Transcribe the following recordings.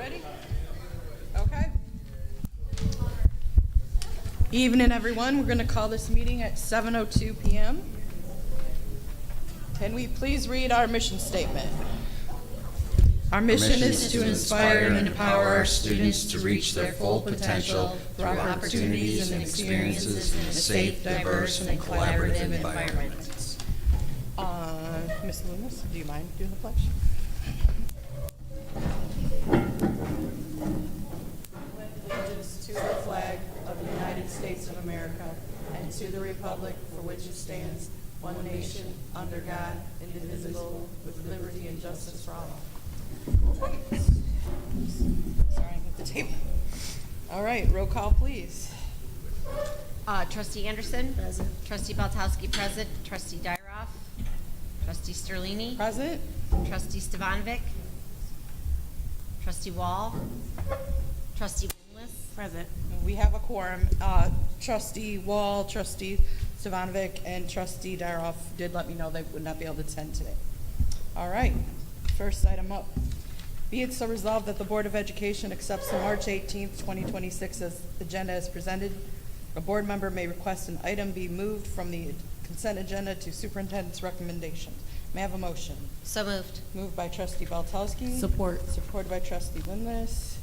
Ready? Okay. Evening, everyone. We're going to call this meeting at 7:02 p.m. Can we please read our mission statement? Our mission is to inspire and empower our students to reach their full potential through opportunities and experiences in a safe, diverse, and collaborative environment. Ms. Loomis, do you mind doing the pledge? Allegiance to the flag of the United States of America and to the republic for which it stands, one nation, under God, indivisible, with liberty and justice for all. Sorry, I hit the table. All right, roll call, please. Trustee Anderson. Present. Trustee Baltowski, present. Trustee Dyroff. Trustee Sterlini. Present. Trustee Stevanovic. Trustee Wall. Trustee Winless. Present. We have a quorum. Trustee Wall, Trustee Stevanovic, and Trustee Dyroff did let me know they would not be able to attend today. All right, first item up. Be it so resolved that the Board of Education accepts the March 18th, 2026 agenda as presented. A board member may request an item be moved from the consent agenda to superintendent's recommendations. May I have a motion? So moved. Moved by Trustee Baltowski. Support. Supported by Trustee Winless.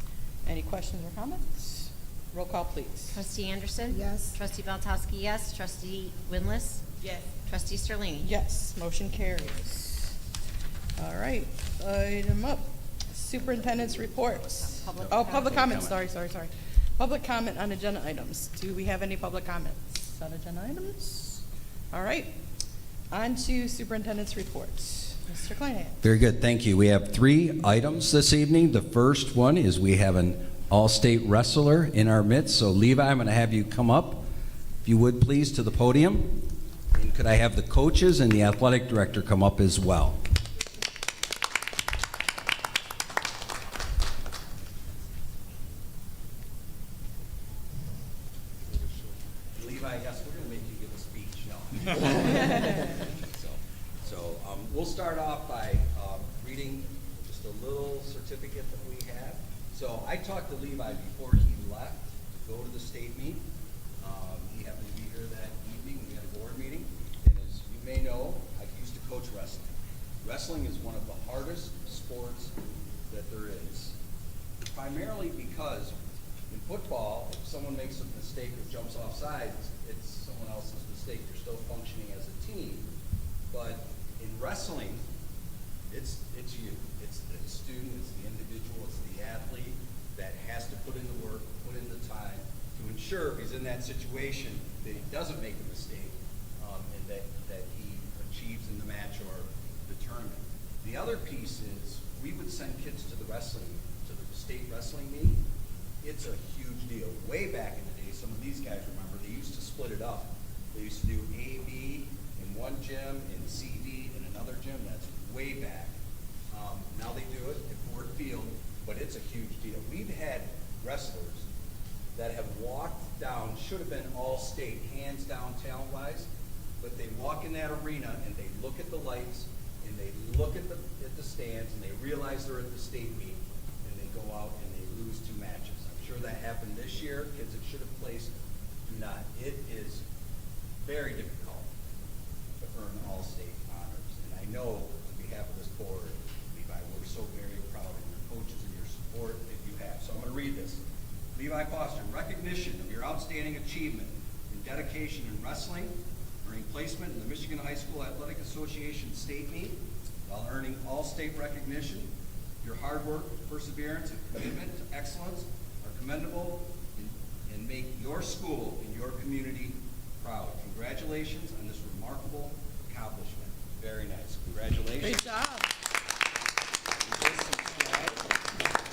Any questions or comments? Roll call, please. Trustee Anderson. Yes. Trustee Baltowski, yes. Trustee Winless. Yes. Trustee Sterlini. Yes, motion carries. All right, item up, superintendent's reports. Public comments, sorry. Public comment on agenda items. Do we have any public comments on agenda items? All right, on to superintendent's reports. Mr. Kleinhans. Very good, thank you. We have 3 items this evening. The first one is we have an all-state wrestler in our midst. So Levi, I'm going to have you come up, if you would please, to the podium. And could I have the coaches and the athletic director come up as well? Levi, yes, we're going to make you give a speech. No. We'll start off by reading just a little certificate that we have. So I talked to Levi before he left to go to the state meet. He happened to be here that evening. We had a board meeting. And as you may know, I used to coach wrestling. Wrestling is one of the hardest sports that there is. Primarily because in football, if someone makes a mistake or jumps off sides, it's someone else's mistake. You're still functioning as a team. But in wrestling, it's you. It's the student, it's the individual, it's the athlete that has to put in the work, put in the time to ensure if he's in that situation that he doesn't make a mistake and that he achieves in the match or the tournament. The other piece is we would send kids to the state wrestling meet. It's a huge deal. Way back in the day, some of these guys remember, they used to split it up. They used to do A, B in one gym and C, D in another gym. That's way back. Now they do it at Ford Field, but it's a huge deal. We've had wrestlers that have walked down, should have been all state, hands down talent-wise, but they walk in that arena and they look at the lights and they look at the stands and they realize they're at the state meet and they go out and they lose 2 matches. I'm sure that happened this year. Kids that should have placed do not. It is very difficult to earn all-state honors. And I know on behalf of this board, Levi, we're so very proud of your coaches and your support that you have. So I'm going to read this. Levi Foster, in recognition of your outstanding achievement and dedication in wrestling, earning placement in the Michigan High School Athletic Association state meet, while earning all-state recognition, your hard work, perseverance, and commitment to excellence are commendable and make your school and your community proud. Congratulations on this remarkable accomplishment. Very nice. Congratulations. Great job.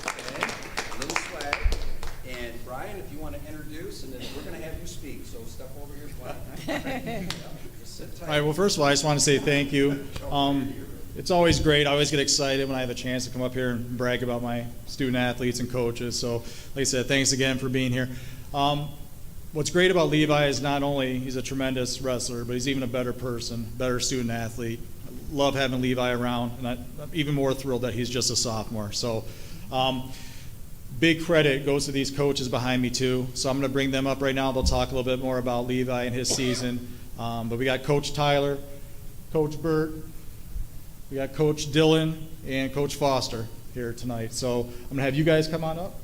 Okay, a little swag. And Brian, if you want to introduce, and then we're going to have you speak. So step over here, Brian. Just sit tight. All right, well, first of all, I just want to say thank you. It's always great. I always get excited when I have a chance to come up here and brag about my student athletes and coaches. So, like I said, thanks again for being here. What's great about Levi is not only he's a tremendous wrestler, but he's even a better person, better student athlete. I love having Levi around, and I'm even more thrilled that he's just a sophomore. So big credit goes to these coaches behind me too. So I'm going to bring them up right now. They'll talk a little bit more about Levi and his season. But we got Coach Tyler, Coach Burt, we got Coach Dillon, and Coach Foster here tonight. So I'm going to have you guys come on up.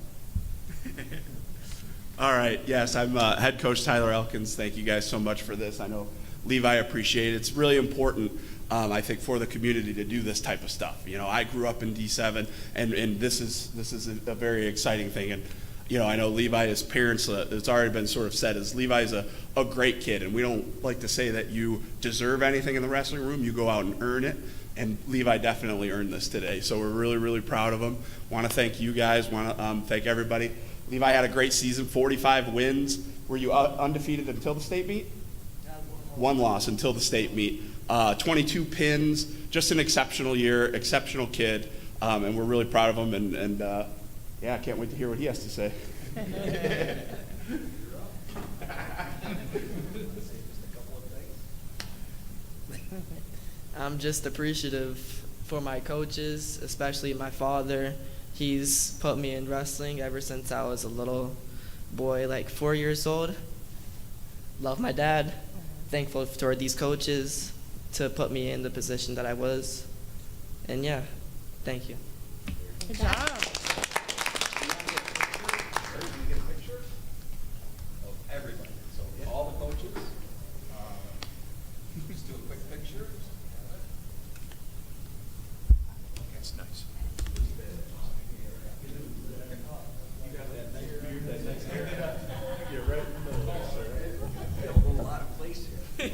All right, yes, I'm head coach Tyler Elkins. Thank you guys so much for this. I know Levi appreciate it. It's really important, I think, for the community to do this type of stuff. You know, I grew up in D7, and this is a very exciting thing. And you know, I know Levi, his parents, it's already been sort of said, is Levi's a great kid, and we don't like to say that you deserve anything in the wrestling room. You go out and earn it. And Levi definitely earned this today, so we're really, really proud of him. Want to thank you guys. Want to thank everybody. Levi had a great season, 45 wins. Were you undefeated until the state meet? One loss until the state meet. 22 pins. Just an exceptional year, exceptional kid, and we're really proud of him. And yeah, I can't wait to hear what he has to say. I'm just appreciative for my coaches, especially my father. He's put me in wrestling ever since I was a little boy, like 4 years old. Love my dad. Thankful toward these coaches to put me in the position that I was. And yeah, thank you. Good job. Can we get a picture of everybody? So all the coaches. Let's do a quick picture. That's nice. You got that nice beard, that nice hair. You're right in the middle there, sir. A whole lot of place here.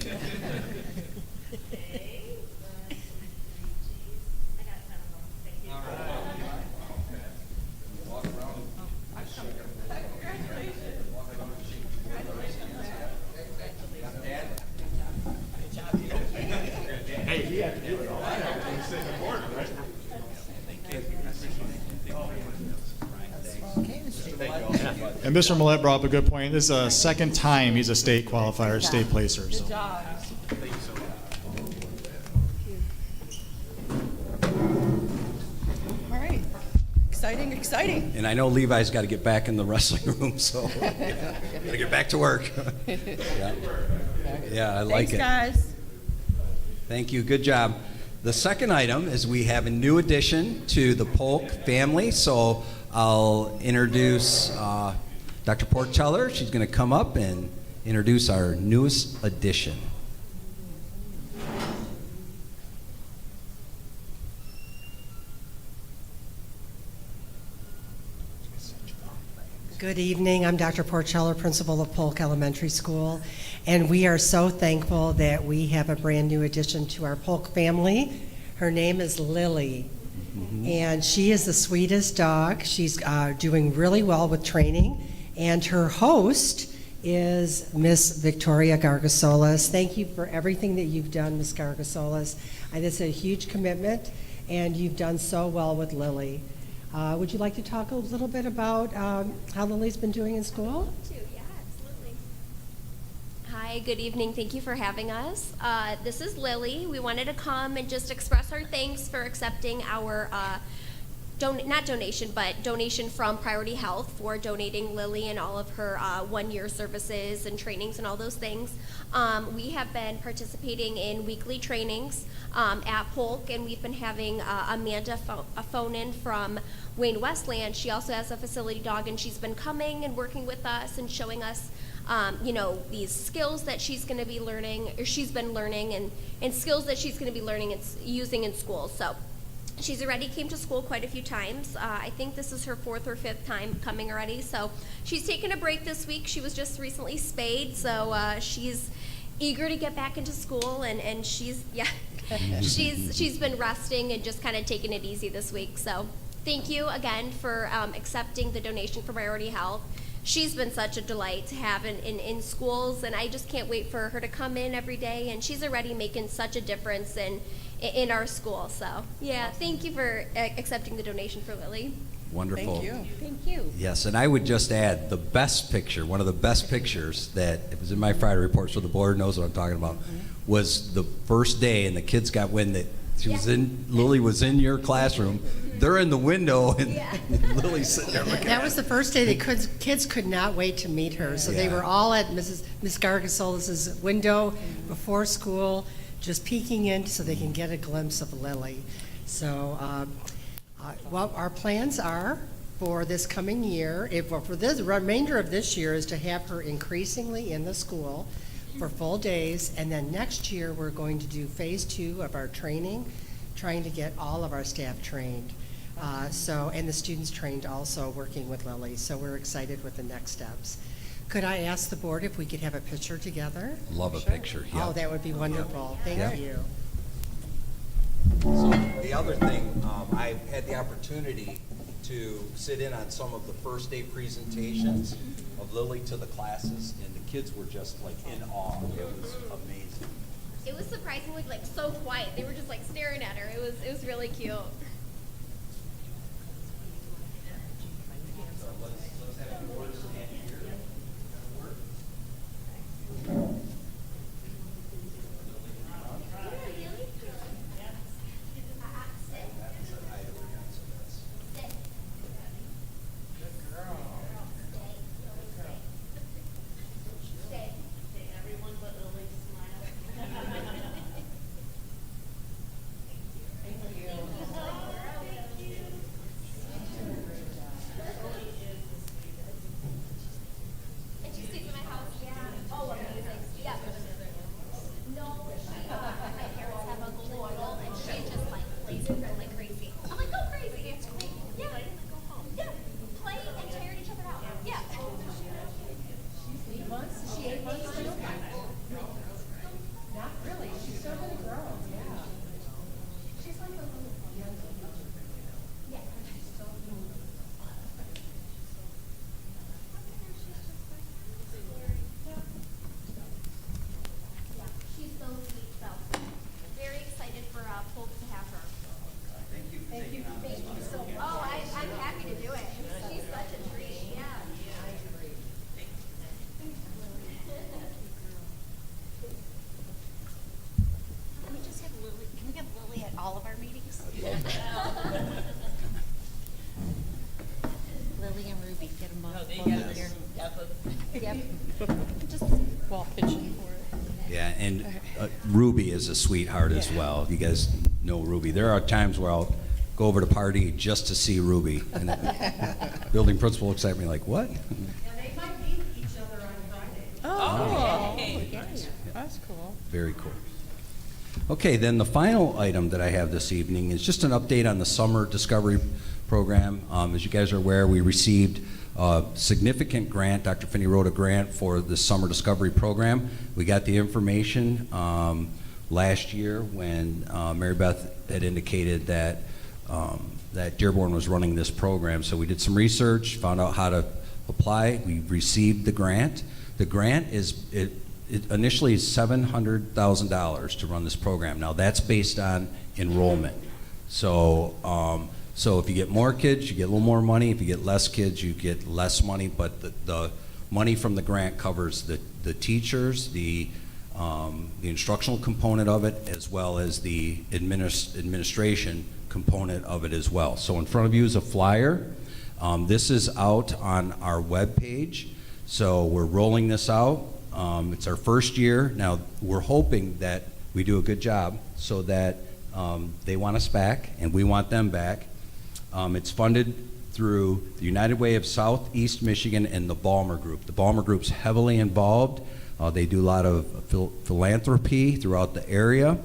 All right. Walk around. And Mr. Millette brought up a good point. This is the second time he's a state qualifier, state placer. So. Good job. All right. Exciting, exciting. And I know Levi's got to get back in the wrestling room, so got to get back to work. Yeah, I like Thanks, it. guys. Thank you. Good job. The second item is we have a new addition to the Polk family, so I'll introduce Dr. Porteller. She's going to come up and introduce our newest addition. Good evening. I'm Dr. Porteller, principal of Polk Elementary School, and we are so thankful that we have a brand new addition to our Polk family. Her name is Lily, and she is the sweetest dog. She's doing really well with training, and her host is Miss Victoria Gargasolas. Thank you for everything that you've done, Miss Gargasolas. This is a huge commitment, and you've done so well with Lily. Would you like to talk a little bit about how Lily's been doing in school? Yeah, absolutely. Hi, good evening. Thank you for having us. This is Lily. We wanted to come and just express our thanks for accepting our donation from Priority Health for donating Lily and all of her 1-year services and trainings and all those things. We have been participating in weekly trainings at Polk, and we've been having Amanda phone in from Wayne Westland. She also has a facility dog, and she's been coming and working with us and showing us these skills that she's going to be learning, or she's been learning, and skills that she's going to be learning and using in school. So she's already came to school quite a few times. I think this is her 4th or 5th time coming already. So she's taken a break this week. She was just recently spayed, so she's eager to get back into school, and she's been resting and just kind of taking it easy this week. So thank you again for accepting the donation from Priority Health. She's been such a delight to have in schools, and I just can't wait for her to come in every day, and she's already making such a difference in our school. So yeah, thank you for accepting the donation for Lily. Wonderful. Thank you. Thank you. Yes, and I would just add the best picture, one of the best pictures that, it was in my Friday report, so the board knows what I'm talking about, was the first day, and the kids got wind that Lily was in your classroom. They're in the window, and Lily's sitting there looking That at was the first day the kids could not wait to meet her. So they Yeah. were all at Miss Gargasolis's window before school, just peeking in so they can get a glimpse of Lily. So what our plans are for this coming year, for the remainder of this year, is to have her increasingly in the school for full days. And then next year, we're going to do phase 2 of our training, trying to get all of our staff trained. And the students trained also working with Lily, so we're excited with the next steps. Could I ask the board if we could have a picture together? Love a picture, yeah. Oh, that would be wonderful. Yeah. Thank you. So the other thing, I had the opportunity to sit in on some of the first day presentations of Lily to the classes, and the kids were just like in awe. It was amazing. It was surprisingly like so quiet. They were just like staring at her. It was really cute. And she stays in my house. Yeah. Oh, amazing. Yeah. No, my parents have a golden doodle, and she just like plays with her like crazy. I'm like, go crazy. It's great. Yeah. Go home. Yeah. Play and tear each other out. Yeah. She ate once too. Not really. She's still going to grow. Yeah. She's like a little. Yeah. Yeah, she's so sweet, so very excited for Polk to have her. Thank you. Thank you so much. Oh, I'm happy to do it. She's such a treat. Yeah. Can we just have Lily, can we have Lily at all of our meetings? Lily and Ruby, get them both here. Yep. Just while pitching for it. Yeah, and Ruby is a sweetheart as well. You guys know Ruby. There are times where I'll go over to party just to see Ruby. And the building principal looks at me like, what? And they might meet each other on Friday. Oh, that's cool. Very cool. Okay, then the final item that I have this evening is just an update on the Summer Discovery Program. As you guys are aware, we received a significant grant. Dr. Finney wrote a grant for the Summer Discovery Program. We got the information last year when Mary Beth had indicated that that Dearborn was running this program. So we did some research, found out how to apply. We received the grant. The grant is it initially is $700,000 to run this program. Now that's based on enrollment. So so if you get more kids, you get a little more money. If you get less kids, you get less money. But the money from the grant covers the teachers, the instructional component of it, as well as the administration component of it as well. So in front of you is a flyer. This is out on our webpage. So we're rolling this out. It's our first year. Now we're hoping that we do a good job so that they want us back and we want them back. It's funded through the United Way of Southeast Michigan and the Balmer Group. The Balmer Group's heavily involved. They do a lot of philanthropy throughout the area.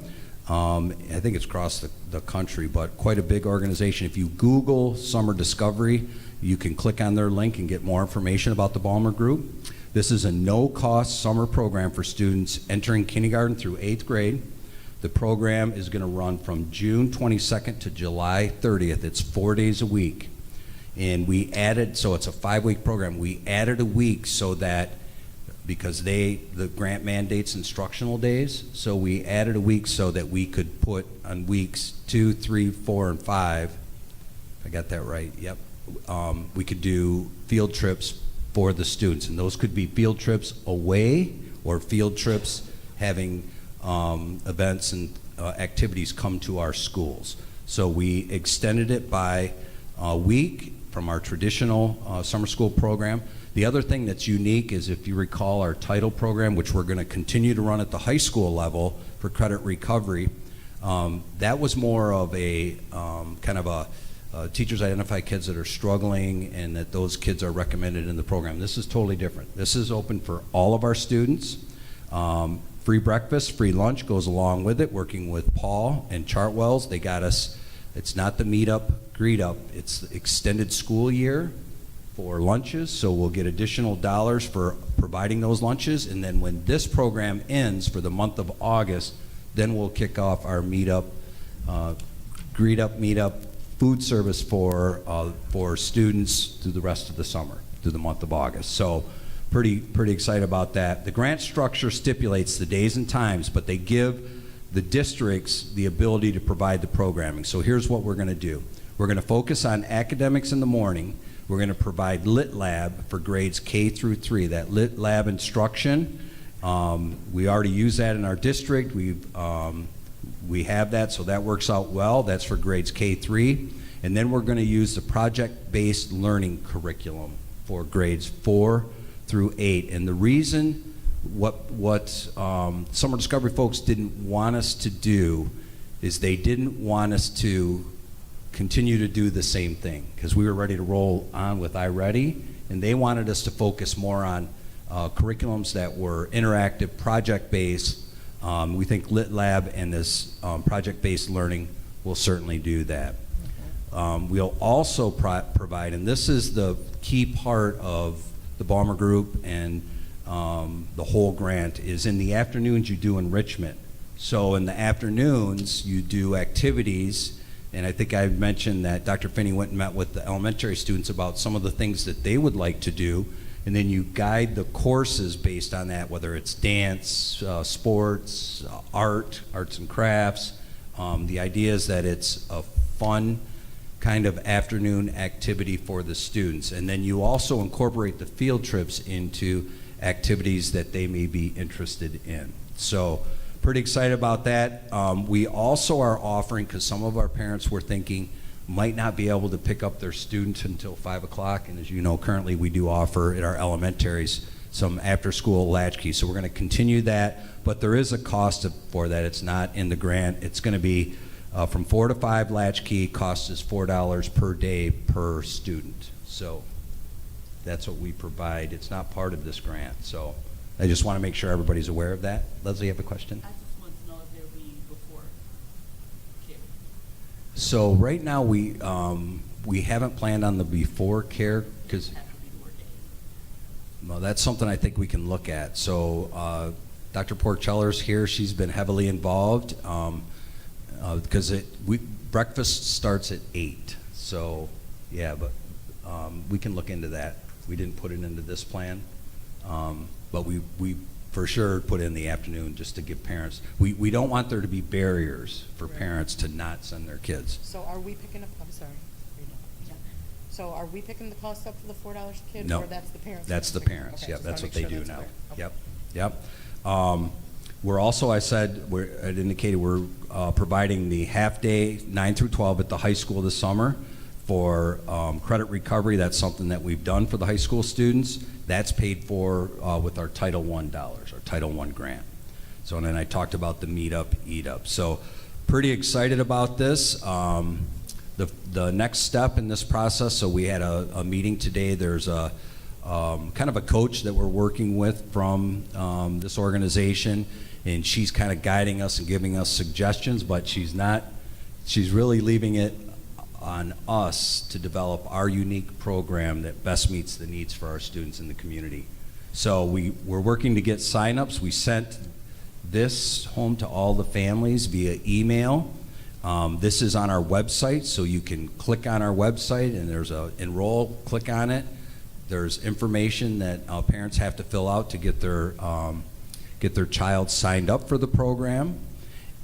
I think it's across the country, but quite a big organization. If you Google Summer Discovery, you can click on their link and get more information about the Balmer Group. This is a no-cost summer program for students entering kindergarten through 8th grade. The program is going to run from June 22nd to July 30th. It's 4 days a week. And we added, so it's a 5-week program. We added a week so that, because the grant mandates instructional days, so we added a week so that we could put on weeks 2, 3, 4, and 5. I got that right, yep. We could do field trips for the students, and those could be field trips away or field trips having events and activities come to our schools. So we extended it by a week from our traditional summer school program. The other thing that's unique is, if you recall, our title program, which we're going to continue to run at the high school level for credit recovery, that was more of a kind of a teachers identify kids that are struggling and that those kids are recommended in the program. This is totally different. This is open for all of our students. Free breakfast, free lunch goes along with it, working with Paul and Chartwells. They got us, it's not the meet up, greet up, it's the extended school year for lunches, so we'll get additional dollars for providing those lunches, and then when this program ends for the month of August, then we'll kick off our meet up, greet up, meet up, food service for students through the rest of the summer, through the month of August. So pretty excited about that. The grant structure stipulates the days and times, but they give the districts the ability to provide the programming. So here's what we're going to do. We're going to focus on academics in the morning. We're going to provide Lit Lab for grades K through 3. That Lit Lab instruction, we already use that in our district. We have that, so that works out well. That's for grades K-3. And then we're going to use the project-based learning curriculum for grades 4 through 8. And the reason what Summer Discovery folks didn't want us to do is they didn't want us to continue to do the same thing, because we were ready to roll on with iReady, and they wanted us to focus more on curriculums that were interactive, project-based. We think Lit Lab and this project-based learning will certainly do that. We'll also provide, and this is the key part of the Balmer Group and the whole grant, is in the afternoons you do enrichment. So in the afternoons you do activities, and I think I mentioned that Dr. Finney went and met with the elementary students about some of the things that they would like to do, and then you guide the courses based on that, whether it's dance, sports, arts and crafts. The idea is that it's a fun kind of afternoon activity for the students. And then you also incorporate the field trips into activities that they may be interested in. So pretty excited about that. We also are offering, because some of our parents were thinking might not be able to pick up their students until 5 o'clock, and as you know, currently we do offer at our elementaries some after-school latchkey. So we're going to continue that, but there is a cost for that. It's not in the grant. It's going to be from 4 to 5 latchkey. Cost is $4 per day per student. So that's what we provide. It's not part of this grant. So I just want to make sure everybody's aware of that. Leslie, you have a question? I just want to know if there will be before care. So right now we haven't planned on the before care, because Have to be ordained. well, that's something I think we can look at. So Dr. Porceller's here. She's been heavily involved because breakfast starts at 8. So yeah, but we can look into that. We didn't put it into this plan, but we for sure put in the afternoon just to give parents. We don't want there to be barriers for parents to not send their kids. So are we picking up, I'm sorry. Yeah. So are we picking the cost up for the $4 a kid? No. Or that's the parents? That's the picking? parents, Okay, yep, just that's wanna what they make sure do that's now. clear. Okay. Yep. We're also, I indicated we're providing the half-day 9 through 12 at the high school this summer for credit recovery. That's something that we've done for the high school students. That's paid for with our Title I dollars, our Title I grant. So, and then I talked about the Meet Up, Eat Up. So pretty excited about this. The next step in this process, so we had a meeting today. There's a kind of a coach that we're working with from this organization, and she's kind of guiding us and giving us suggestions, but she's really leaving it on us to develop our unique program that best meets the needs for our students in the community. So we're working to get signups. We sent this home to all the families via email. This is on our website, so you can click on our website and there's a enroll, click on it. There's information that parents have to fill out to get their child signed up for the program.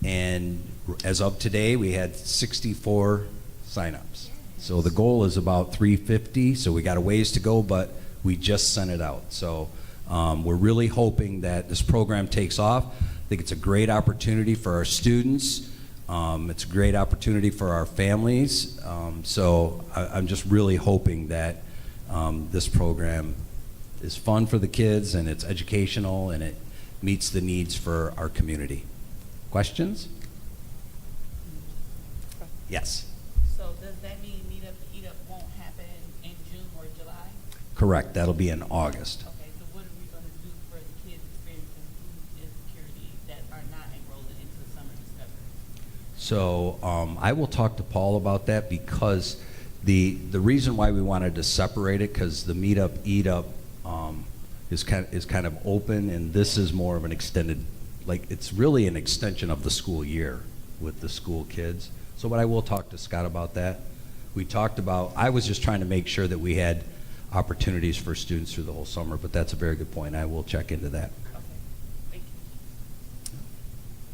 And as of today, we had 64 signups. So the goal is about 350, so we got a ways to go, but we just sent it out. So we're really hoping that this program takes off. I think it's a great opportunity for our students It's a great opportunity for our families. So I'm just really hoping that this program is fun for the kids and it's educational and it meets the needs for our community. Questions? Yes. So does that mean Meet Up to Eat Up won't happen in June or July? Correct. That'll be in August. Okay, so what are we gonna do for the kids experiencing food insecurity that are not enrolling into Summer Discovery? So I will talk to Paul about that because the reason why we wanted to separate it, because the Meet Up, Eat Up is kind of open, and this is more of an extended, like it's really an extension of the school year with the school kids. So but I will talk to Scott about that. We talked about, I was just trying to make sure that we had opportunities for students through the whole summer, but that's a very good point. I will check into that. Okay, thank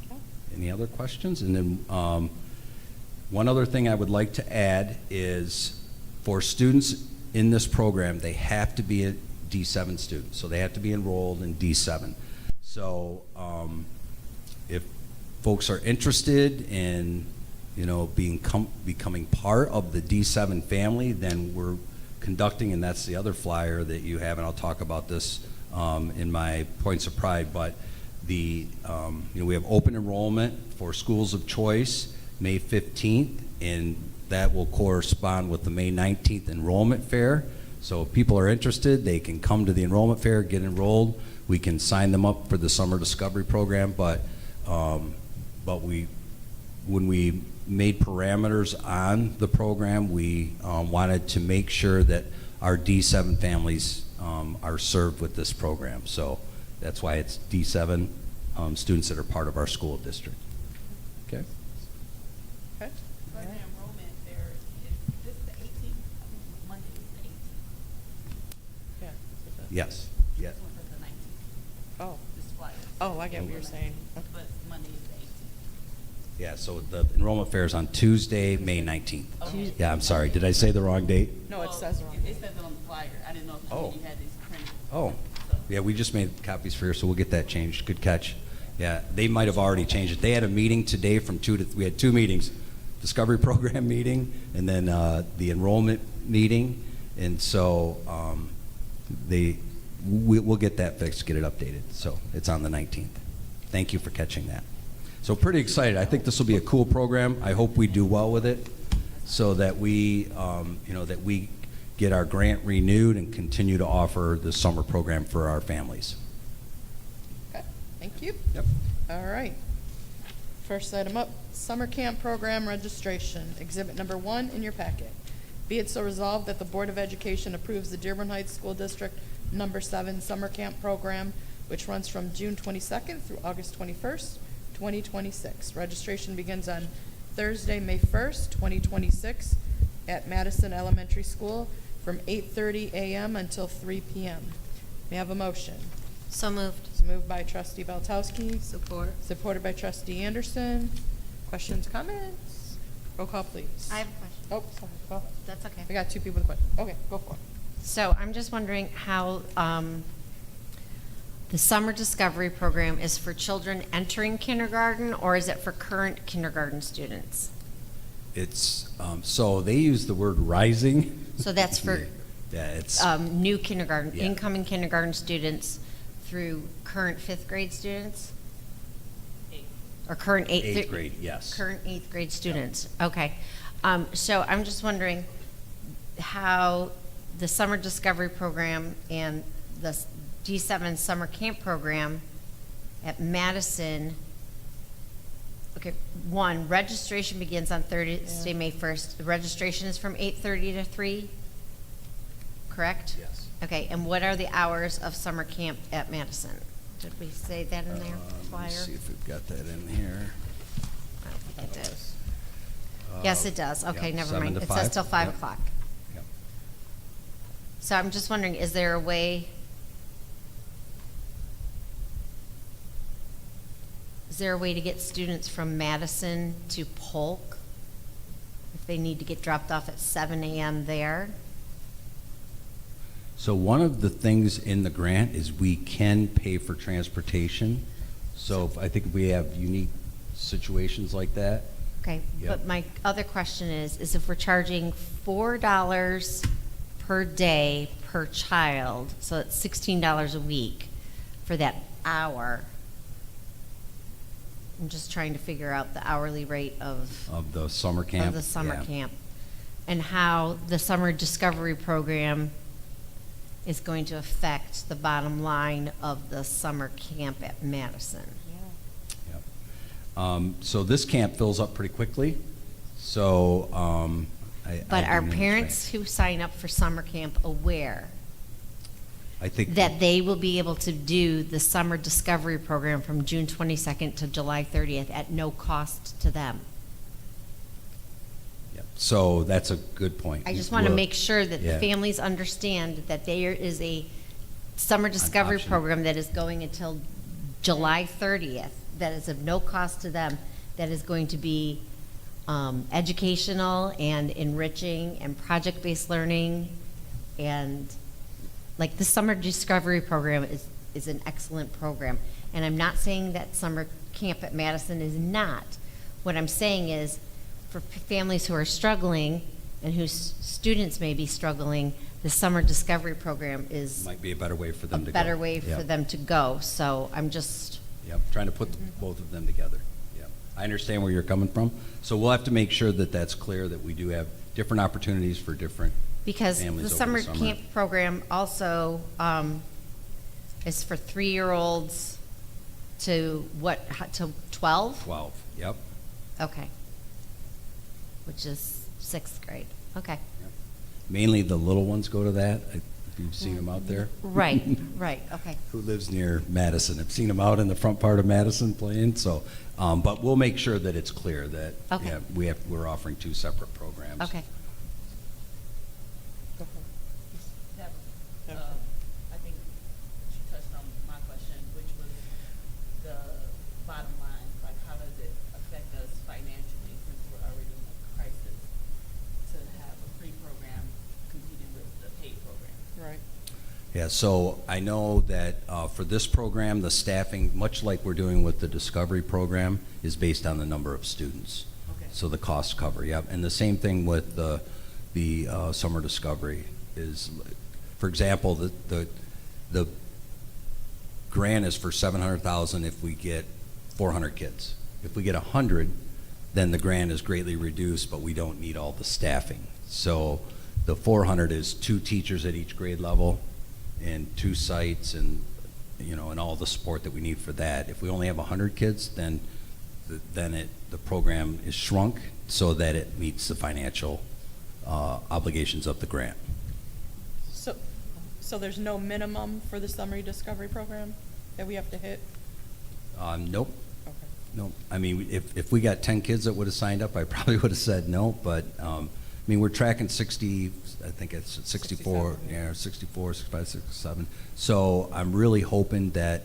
you. Any other questions? And then one other thing I would like to add is for students in this program, they have to be a D7 student. So they have to be enrolled in D7. So if folks are interested in, becoming part of the D7 family, then we're conducting, and that's the other flyer that you have, and I'll talk about this in my points of pride, but we have open enrollment for schools of choice May 15th, and that will correspond with the May 19th enrollment fair. So if people are interested, they can come to the enrollment fair, get enrolled. We can sign them up for the Summer Discovery Program, but when we made parameters on the program, we wanted to make sure that our D7 families are served with this program. So that's why it's D7 students that are part of our school district. Okay. Okay. For the enrollment, there is this the 18th? I think Monday is the 18th. Yeah. Yes. Yes. This one says the 19th. Oh, This flyer. oh, I get what you're saying. But Monday is the 18th. Yeah. So the enrollment fair is on Tuesday, May 19th. Okay. Yeah. I'm sorry. Did I say the wrong date? No, it Well, says wrong. It says it on the flyer. I didn't know if Oh. you had these printed. Oh. So- Yeah, we just made copies for you, so we'll get that changed. Good catch. Yeah, they might have already changed it. They had a meeting today from 2 to, we had 2 meetings, Discovery Program meeting, and then the enrollment meeting. And so we'll get that fixed, get it updated. So it's on the 19th. Thank you for catching that. So pretty excited. I think this will be a cool program. I hope we do well with it so that we, that we get our grant renewed and continue to offer the summer program for our families. Okay, thank you. Yep. All right. First item up, summer camp program registration, exhibit number 1 in your packet. Be it so resolved that the Board of Education approves the Dearborn Heights School District number 7 summer camp program, which runs from June 22nd through August 21st, 2026. Registration begins on Thursday, May 1st, 2026 at Madison Elementary School from 8:30 a.m. until 3 p.m. May I have a motion? So moved. It's moved by trustee Beltowski. Support. Supported by trustee Anderson. Questions, comments? Roll call, please. I have a question. Oh, sorry, go ahead. That's okay. We got 2 people with questions. Okay, go for it. So I'm just wondering how the Summer Discovery Program is for children entering kindergarten, or is it for current kindergarten students? It's, so they use the word rising. So that's for Yeah, it's, new kindergarten, Yeah. incoming kindergarten students through current 5th grade students? Or current 8th grade, yes. Current 8th grade students, okay. So I'm just wondering how the Summer Discovery Program and the D7 Summer Camp Program at Madison, okay, 1, registration begins on Thursday, May 1st. The registration is from 8:30 to 3, correct? Yes. Okay, and what are the hours of summer camp at Madison? Did we say that in there, flyer? Let me see if we've got that in here. I don't think it does. Yes, it does. Okay, yeah, never 7 mind. to It says 5. till 5 Yep. o'clock. Yep. So I'm just wondering, is there a way to get students from Madison to Polk if they need to get dropped off at 7 a.m. there? So one of the things in the grant is we can pay for transportation. So I think we have unique situations like that. Okay, Yep. but my other question is if we're charging $4 per day per child, so it's $16 a week for that hour. I'm just trying to figure out the hourly rate of the summer camp. the summer Yeah. camp, and how the summer discovery program is going to affect the bottom line of the summer camp at Madison. Yep. So this camp fills up pretty quickly, so But I are do know parents who sign up for summer camp aware I think that they will be able to do the summer discovery program from June 22nd to July 30th at no cost to them? Yep. So that's a good point. I just want to We're- make sure that the yeah. families understand that there is a summer discovery option. program that is going until July 30th, that is of no cost to them, that is going to be educational and enriching and project-based learning. And like the summer discovery program is an excellent program. And I'm not saying that summer camp at Madison is not. What I'm saying is, for families who are struggling and whose students may be struggling, the summer discovery program is Might be a better way for a them to go. better way for Yep. them to go. So I'm just, Yep, trying to put both of them together. Yep. I understand where you're coming from. So we'll have to make sure that that's clear, that we do have different opportunities for different because families the over summer camp program also is for 3-year-olds to what, to 12? 12, yep. Okay. Which is 6th grade. Okay. Mainly the little ones go to that. If you've seen them out there. Right, right, okay. Who lives near Madison. I've seen them out in the front part of Madison playing, so, but we'll make sure that it's clear that, Okay. yeah, we're offering 2 separate programs. Okay. That was, I think she touched on my question, which was the bottom line, like how does it affect us financially since we're already in a crisis to have a free program competing with the paid program? Right. Yeah, so I know that for this program, the staffing, much like we're doing with the Discovery program, is based on the number of students. Okay. So the cost cover, yep. And the same thing with the Summer Discovery is, for example, the grant is for $700,000 if we get 400 kids. If we get 100, then the grant is greatly reduced, but we don't need all the staffing. So the 400 is 2 teachers at each grade level and 2 sites and, and all the support that we need for that. If we only have 100 kids, then the program is shrunk so that it meets the financial obligations of the grant. So there's no minimum for the summer discovery program that we have to hit? Nope. Okay. Nope. I mean, if we got 10 kids that would have signed up, I probably would have said no, but, I mean, we're tracking 60, I think it's 64, 67, yeah, 64, 65, 67. So I'm really hoping that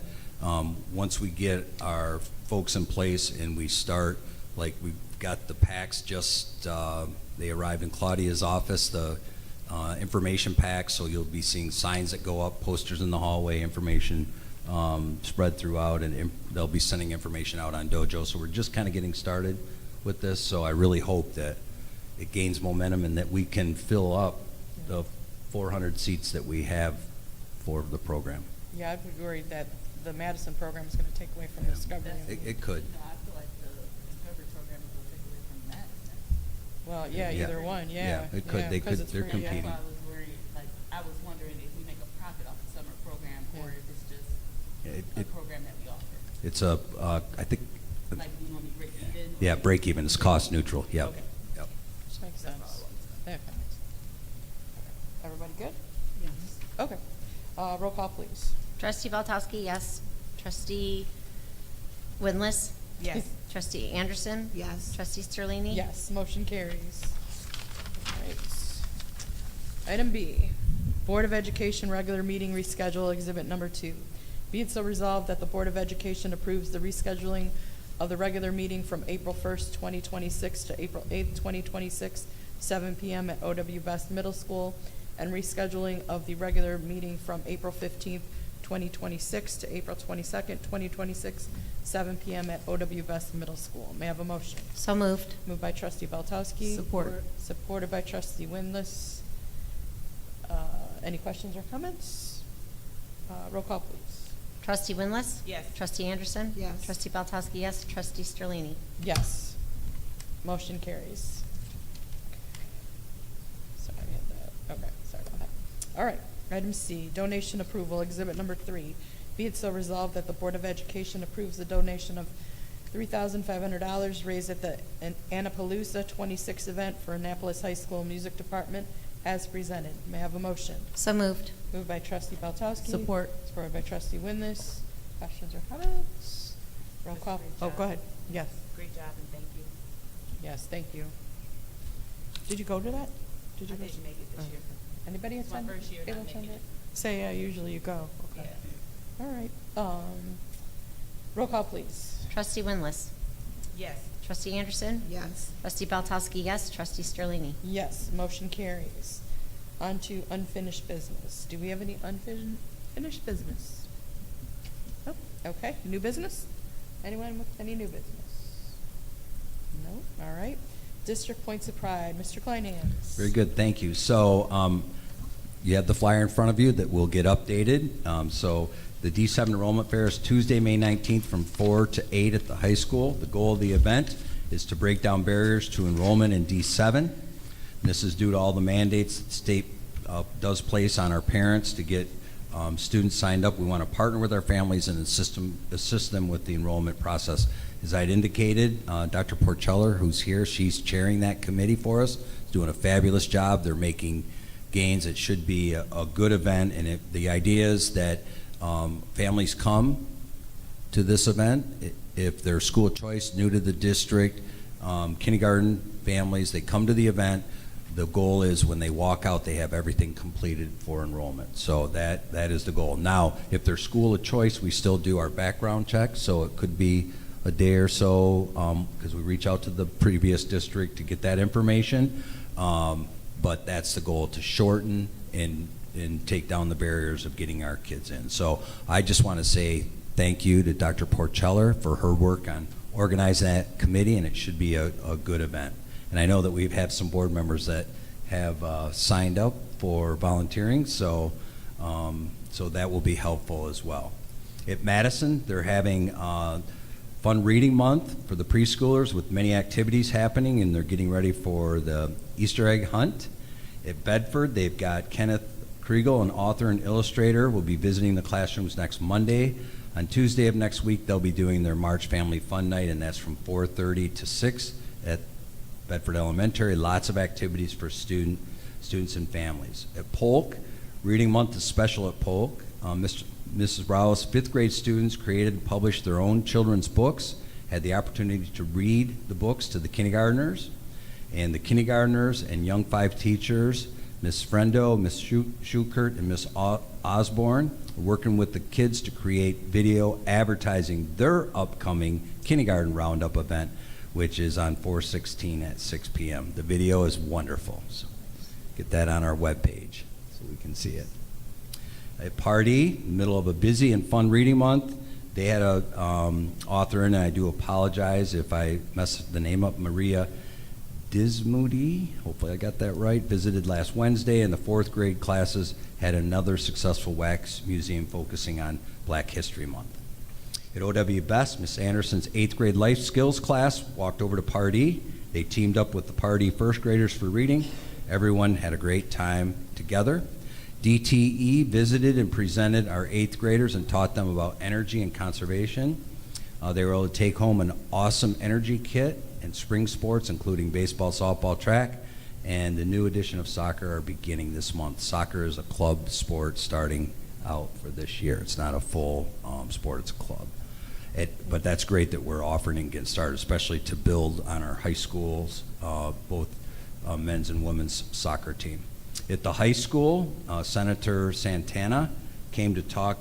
once we get our folks in place and we start, like we've got the packs just, they arrived in Claudia's office, the information packs, so you'll be seeing signs that go up, posters in the hallway, information spread throughout, and they'll be sending information out on Dojo. So we're just kind of getting started with this, so I really hope that it gains momentum and that we can fill up the 400 seats that we have for the program. Yeah, I'd be worried that the Madison program is going to take away from Discovery. It could. No, I feel like the Discovery program is going to take away from Madison. Well, yeah, Yeah. either one, yeah. Yeah, it could. They 'cause could- it's they're free, yeah. competing. That's why I was worried, like, I was wondering if we make a profit off the summer program or if it's just a program that we offer. It's a, I think, Like, we want to break even? yeah, break even. It's cost neutral. Yep. Okay. Yep. Makes sense. Yeah, okay. Everybody good? Yes. Okay. Roll call, please. Trustee Valtowski, yes. Trustee Winless? Yes. Trustee Anderson? Yes. Trustee Sterlini? Yes, motion carries. All right. Item B, Board of Education regular meeting reschedule, exhibit number 2. Be it so resolved that the Board of Education approves the rescheduling of the regular meeting from April 1st, 2026 to April 8th, 2026, 7 p.m. at O.W. Best Middle School, and rescheduling of the regular meeting from April 15th, 2026 to April 22nd, 2026, 7 p.m. at O.W. Best Middle School. May I have a motion? So moved. Moved by trustee Beltowski. Support. Supported by trustee Winless. Any questions or comments? Roll call, please. Trustee Winless? Yes. Trustee Anderson? Yes. Trustee Beltowski, yes. Trustee Sterlini? Yes. Motion carries. Sorry, I had that. Okay, sorry about that. All right, item C, donation approval, exhibit number 3. Be it so resolved that the Board of Education approves the donation of $3,500 raised at the Annapalooza 26 event for Annapolis High School Music Department as presented. May I have a motion? So moved. Moved by trustee Beltowski. Support. Supported by trustee Winless. Questions or comments? Roll call. Great Oh, job. go ahead. Yes. Great job and thank you. Yes, thank you. Did you go to that? Did you I go? didn't make it this year. Anybody It's my attend? first year able not to attend making it. Say, yeah, usually you go. Okay. Yeah. All right. Roll call, please. Trustee Winless? Yes. Trustee Anderson? Yes. Trustee Beltowski, yes. Trustee Sterlini? Yes, motion carries. On to unfinished business. Do we have any unfinished business? Nope. Okay, new business? Anyone with any new business? No? All right. District Points of Pride, Mr. Kleinhans. Very good, thank you. So you have the flyer in front of you that will get updated. So the D7 Enrollment Fair is Tuesday, May 19th from 4 to 8 at the high school. The goal of the event is to break down barriers to enrollment in D7. This is due to all the mandates that the state does place on our parents to get students signed up. We want to partner with our families and assist them with the enrollment process. As I'd indicated, Dr. Porcheller, who's here, she's chairing that committee for us, doing a fabulous job. They're making gains. It should be a good event, and the idea is that families come to this event. If they're school choice, new to the district, kindergarten families, they come to the event. The goal is when they walk out, they have everything completed for enrollment. So that is the goal. Now, if they're school of choice, we still do our background check, so it could be a day or so, because we reach out to the previous district to get that information. But that's the goal, to shorten and take down the barriers of getting our kids in. So I just want to say thank you to Dr. Porcheller for her work on organizing that committee, and it should be a good event. And I know that we've had some board members that have signed up for volunteering, so that will be helpful as well. At Madison, they're having Fun Reading Month for the preschoolers with many activities happening, and they're getting ready for the Easter egg hunt. At Bedford, they've got Kenneth Kriegel, an author and illustrator, will be visiting the classrooms next Monday. On Tuesday of next week, they'll be doing their March Family Fun Night, and that's from 4:30 to 6 at Bedford Elementary. Lots of activities for students and families. At Polk, Reading Month is special at Polk. Mrs. Rouse, 5th grade students created and published their own children's books, had the opportunity to read the books to the kindergartners. And the kindergartners and young 5 teachers, Ms. Frendo, Ms. Schukert, and Ms. Osborne, are working with the kids to create video advertising their upcoming kindergarten roundup event, which is on 4/16 at 6 p.m. The video is wonderful, so get that on our webpage so we can see it. A party, middle of a busy and fun reading month. They had a author in, and I do apologize if I mess the name up, Maria Dismoody, hopefully I got that right, visited last Wednesday, and the 4th grade classes had another successful wax museum focusing on Black History Month. At O.W. Best, Miss Anderson's 8th grade life skills class walked over to Pardee. They teamed up with the Pardee first graders for reading. Everyone had a great time together. DTE visited and presented our 8th graders and taught them about energy and conservation. They were able to take home an awesome energy kit and spring sports, including baseball, softball, track, and the new edition of soccer are beginning this month. Soccer is a club sport starting out for this year. It's not a full sport, it's a club. But that's great that we're offering and getting started, especially to build on our high schools, both men's and women's soccer team. At the high school, Senator Santana came to talk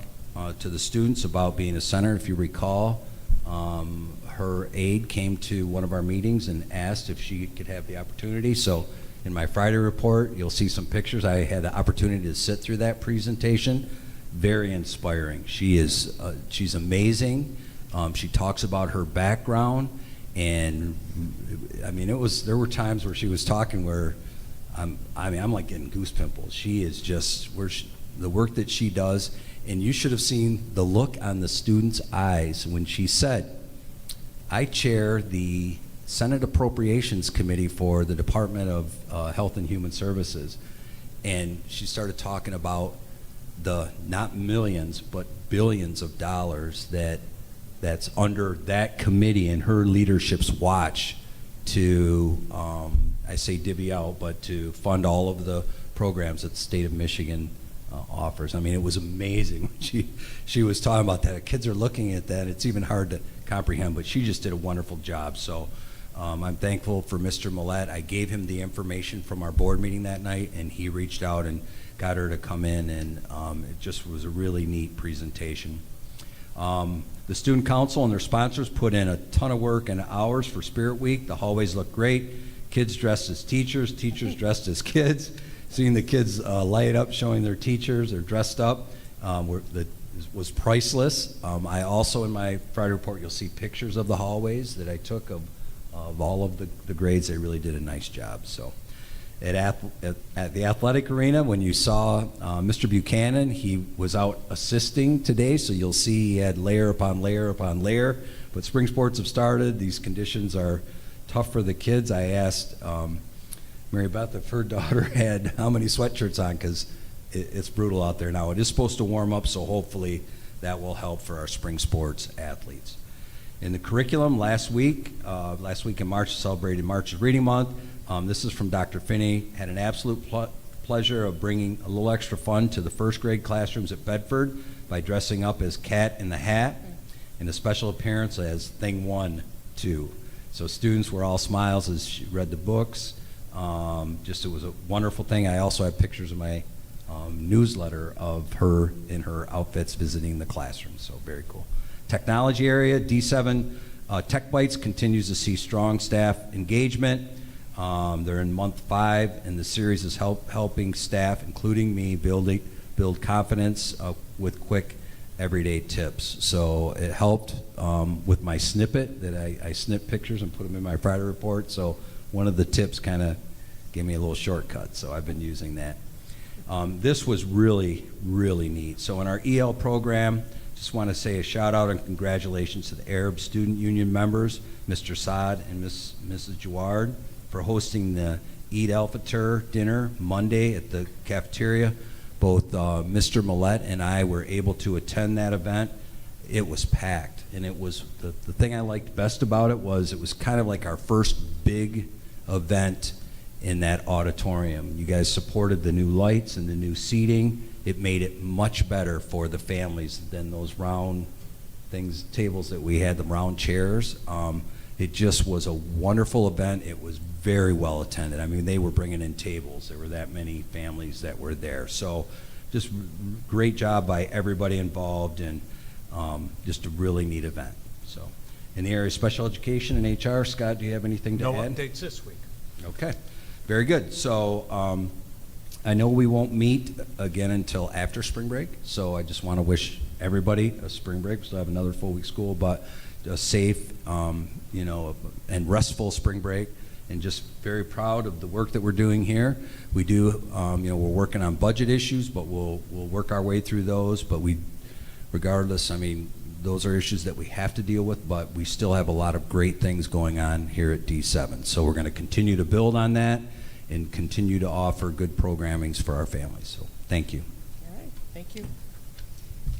to the students about being a senator. If you recall, her aide came to one of our meetings and asked if she could have the opportunity. So in my Friday report, you'll see some pictures. I had the opportunity to sit through that presentation. very inspiring. She's amazing. She talks about her background, and I mean, there were times where she was talking where I'm like getting goose pimples. She is just the work that she does, and you should have seen the look on the students' eyes when she said, "I chair the Senate Appropriations Committee for the Department of Health and Human Services," and she started talking about the not millions but billions of dollars that's under that committee and her leadership's watch to, I say divvy out, but to fund all of the programs that the state of Michigan offers. I mean, it was amazing when she was talking about that. Kids are looking at that. It's even hard to comprehend, but she just did a wonderful job. So I'm thankful for Mr. Millette. I gave him the information from our board meeting that night, and he reached out and got her to come in, and it just was a really neat presentation. The Student Council and their sponsors put in a ton of work and hours for Spirit Week. The hallways look great. Kids dressed as teachers, teachers dressed as kids. Seeing the kids light up, showing their teachers, they're dressed up, was priceless. I also, in my Friday report, you'll see pictures of the hallways that I took of all of the grades. They really did a nice job. So at the athletic arena, when you saw Mr. Buchanan, he was out assisting today, so you'll see he had layer upon layer upon layer. But spring sports have started. These conditions are tough for the kids. I asked Mary Beth if her daughter had how many sweatshirts on, because it's brutal out there now. It is supposed to warm up, so hopefully that will help for our spring sports athletes. In the curriculum, last week in March, celebrated March is Reading Month. This is from Dr. Finney. Had an absolute pleasure of bringing a little extra fun to the first grade classrooms at Bedford by dressing up as Cat in the Hat, and a special appearance as Thing 1, 2. So students were all smiles as she read the books. It was a wonderful thing. I also have pictures in my newsletter of her in her outfits visiting the classroom, so very cool. Technology area, D7 Tech Bites continues to see strong staff engagement. They're in month 5, and the series is helping staff, including me, build confidence with quick, everyday tips. So it helped with my snippet that I snip pictures and put them in my Friday report. So one of the tips kind of gave me a little shortcut, so I've been using that. This was really, really neat. So in our EL program, just want to say a shout out and congratulations to the Arab Student Union members, Mr. Saad and Mrs. Jawad, for hosting the Eid al-Fitr dinner Monday at the cafeteria. Both Mr. Millette and I were able to attend that event. It was packed, and it was the thing I liked best about it was kind of like our first big event in that auditorium. You guys supported the new lights and the new seating. It made it much better for the families than those round tables that we had, the round chairs. It just was a wonderful event. It was very well attended. I mean, they were bringing in tables. There were that many families that were there. So just great job by everybody involved, and just a really neat event. So in the area of special education and HR, Scott, do you have anything to add? No updates this week. Okay, very good. So I know we won't meet again until after spring break, so I just want to wish everybody a spring break. We still have another full week school, but a safe, and restful spring break, and just very proud of the work that we're doing here. We do, we're working on budget issues, but we'll work our way through those. But regardless, I mean, those are issues that we have to deal with, but we still have a lot of great things going on here at D7. So we're going to continue to build on that and continue to offer good programmings for our families. So thank you. All right, thank you.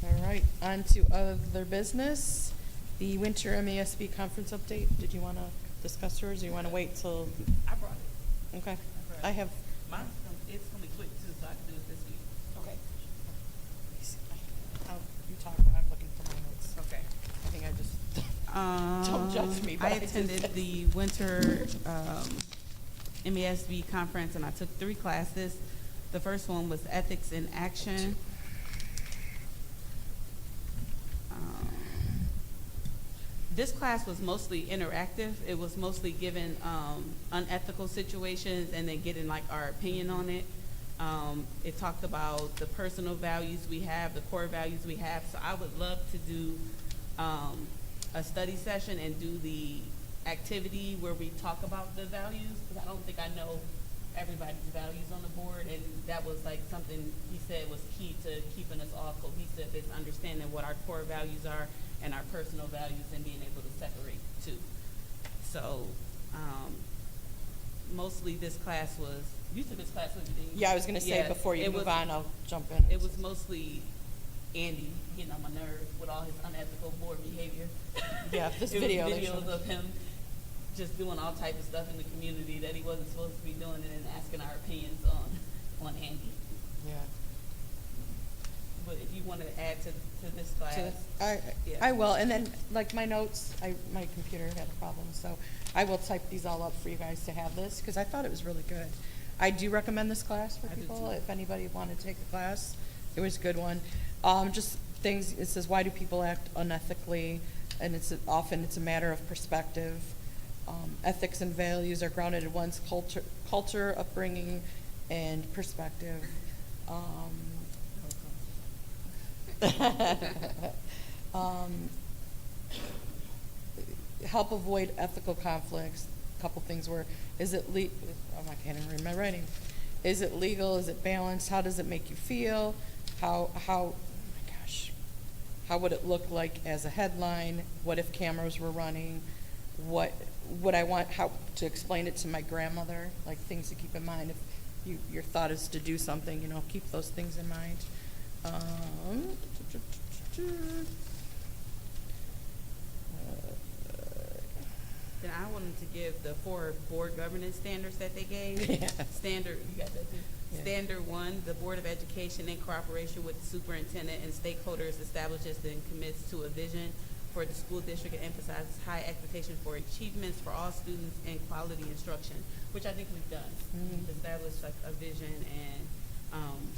All right, on to other business. The winter MESB conference update. Did you want to discuss yours, or you want to wait till? I brought it. Okay. brought it. I have. It's gonna be quick too, so I can do it this week. Okay. You talk, but I'm looking for my notes. Okay. I think I just. Don't judge me, but I I just- attended the winter MESB conference, and I took 3 classes. The first one was Ethics in Action. This class was mostly interactive. It was mostly given unethical situations and then getting like our opinion on it. It talked about the personal values we have, the core values we have. So I would love to do a study session and do the activity where we talk about the values, because I don't think I know everybody's values on the board, and that was like something he said was key to keeping us all cohesive, is understanding what our core values are and our personal values and being able to separate two. So mostly this class was, you took this class with me, didn't you? Yeah, I was gonna say, Yeah, before you it move was- on, I'll jump in. It was mostly Andy getting on my nerves with all his unethical board behavior. Yeah, this It was video they videos showed. of him just doing all type of stuff in the community that he wasn't supposed to be doing, and then asking our opinions on Andy. Yeah. But if you want to add to this class, So yeah. I will, and then, like, my notes, my computer had a problem, so I will type these all up for you guys to have this, because I thought it was really good. I do recommend this class for I do people, too. if anybody wanted to take the class. It was a good one. Just things, it says, why do people act unethically? And often it's a matter of perspective. Ethics and values are grounded in one's culture, upbringing, and perspective. Help avoid ethical conflicts. A couple things were, I can't even read my writing. Is it legal? Is it balanced? How does it make you feel? Oh my gosh, how would it look like as a headline? What if cameras were running? What would I want, how to explain it to my grandmother? Like, things to keep in mind if your thought is to do something, keep those things in mind. Then I wanted to give the 4 board governance standards that they gave. Yeah. Standard, you got that too? Yeah. Standard 1, the Board of Education, in cooperation with the superintendent and stakeholders, establishes and commits to a vision for the school district and emphasizes high expectations for achievements for all students and quality instruction, which I think we've done. Mhm. We've established like a vision, and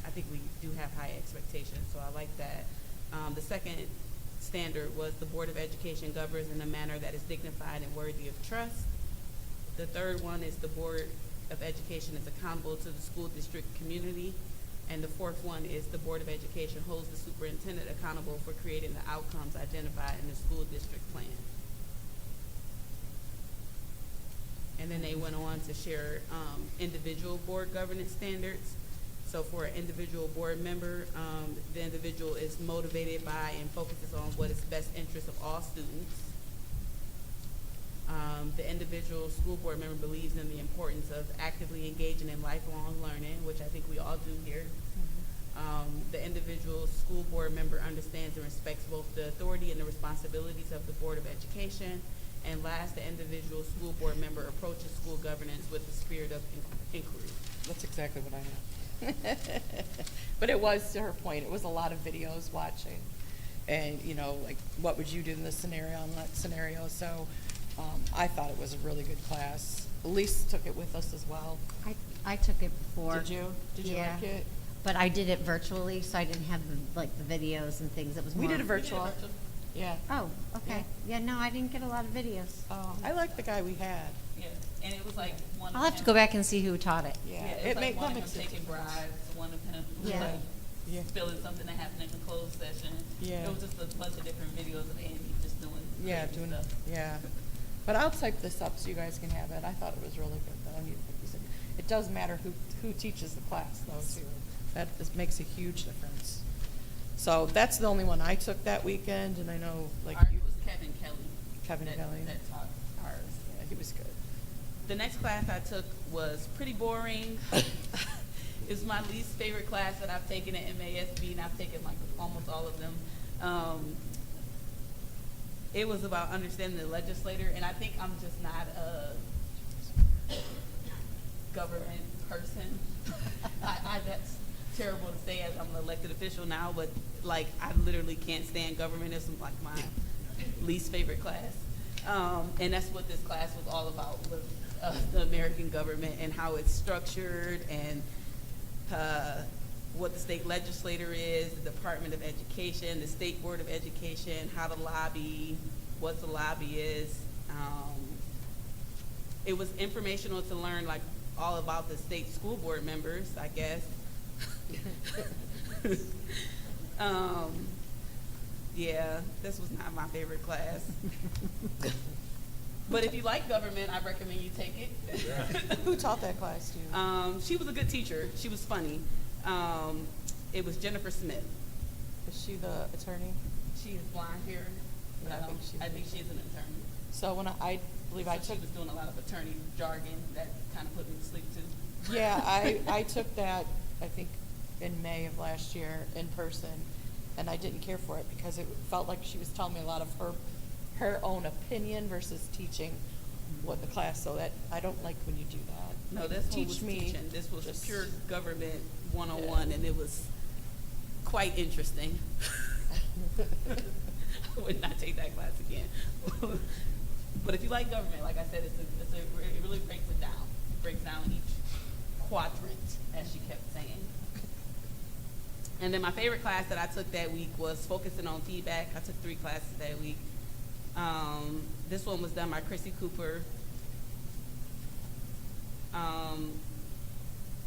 I think we do have high expectations, so I like that. The second standard was the Board of Education governs in a manner that is dignified and worthy of trust. The third one is the Board of Education is accountable to the school district community. And the fourth one is the Board of Education holds the superintendent accountable for creating the outcomes identified in the school district plan. And then they went on to share individual board governance standards. So for an individual board member, the individual is motivated by and focuses on what is best interest of all students. The individual school board member believes in the importance of actively engaging in lifelong learning, which I think we all do here. The individual school board member understands and respects both the authority and the responsibilities of the Board of Education. And last, the individual school board member approaches school governance with the spirit of inquiry. That's exactly what I have. But it was, to her point, it was a lot of videos watching. And, like, what would you do in this scenario and that scenario? So I thought it was a really good class. Elise took it with us as well. I took it before. Did you? Did you Yeah. like it? But I did it virtually, so I didn't have the videos and things. It was We more. did a virtual. Yeah. Oh, okay. Yeah, no, I didn't get a lot of videos. I like the guy we had. Yeah, and it was like one. I'll of have to him- go back and see who taught it. Yeah. Yeah, It it was made like one that of makes him a taking difference. bribes, one of him Yeah. like Yeah. spilling something that happened in the closed session. Yeah. It was just a bunch of different videos of Andy just doing Yeah, crazy doing stuff. Yeah. But I'll type this up so you guys can have it. I thought it was really good, though. And like you said, it does matter who teaches the class, though, too. Makes a huge difference. So that's the only one I took that weekend, and I know, like, Ours you, was Kevin Kelly. Kevin Kelly. That taught ours. yeah, he was good. The next class I took was pretty boring. It's my least favorite class that I've taken at MASB, and I've taken like almost all of them. It was about understanding the legislator, and I think I'm just not a government person. That's terrible to say as I'm an elected official now, but like I literally can't stand government. It's like my least favorite class. And that's what this class was all about, was the American government and how it's structured, and what the state legislator is, the Department of Education, the State Board of Education, how to lobby, what the lobby is. It was informational to learn like all about the state school board members, I guess. Yeah, this was not my favorite class. But if you like government, I recommend you take it. Who taught that class to you? She was a good teacher. She was funny. It was Jennifer Smith. Is she the attorney? She is blonde hair. Yeah, I think she's an attorney. So when I believe I So took, she was doing a lot of attorney jargon that kind of put me to sleep too. yeah, I took that, I think, in May of last year in person, and I didn't care for it because it felt like she was telling me a lot of her own opinion versus teaching what the class, so that, I don't like when you do that. No, this one Teach was me teaching. This was just- pure government 101, and it was quite interesting. I would not take that class again. But if you like government, like I said, it really breaks it down. It breaks down each quadrant, as she kept saying. And then my favorite class that I took that week was focusing on feedback. I took 3 classes that week. This one was done by Chrissy Cooper.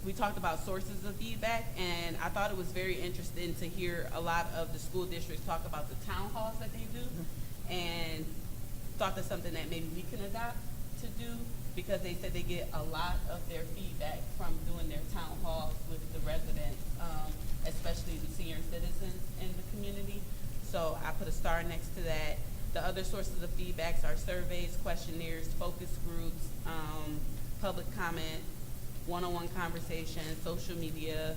We talked about sources of feedback, and I thought it was very interesting to hear a lot of the school districts talk about the town halls that they do, and thought that's something that maybe we can adopt to do, because they said they get a lot of their feedback from doing their town halls with the residents, especially the senior citizens in the community. So I put a star next to that. The other sources of feedbacks are surveys, questionnaires, focus groups, public comment, one-on-one conversations, social media,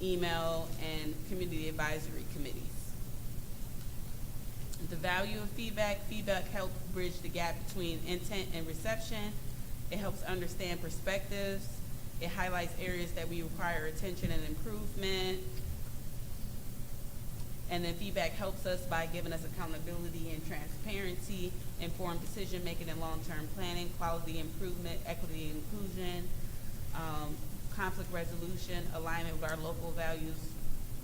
email, and community advisory committees. The value of feedback. Feedback helps bridge the gap between intent and reception. It helps understand perspectives. It highlights areas that we require attention and improvement. And then feedback helps us by giving us accountability and transparency, informed decision-making and long-term planning, quality improvement, equity and inclusion, conflict resolution, alignment with our local values,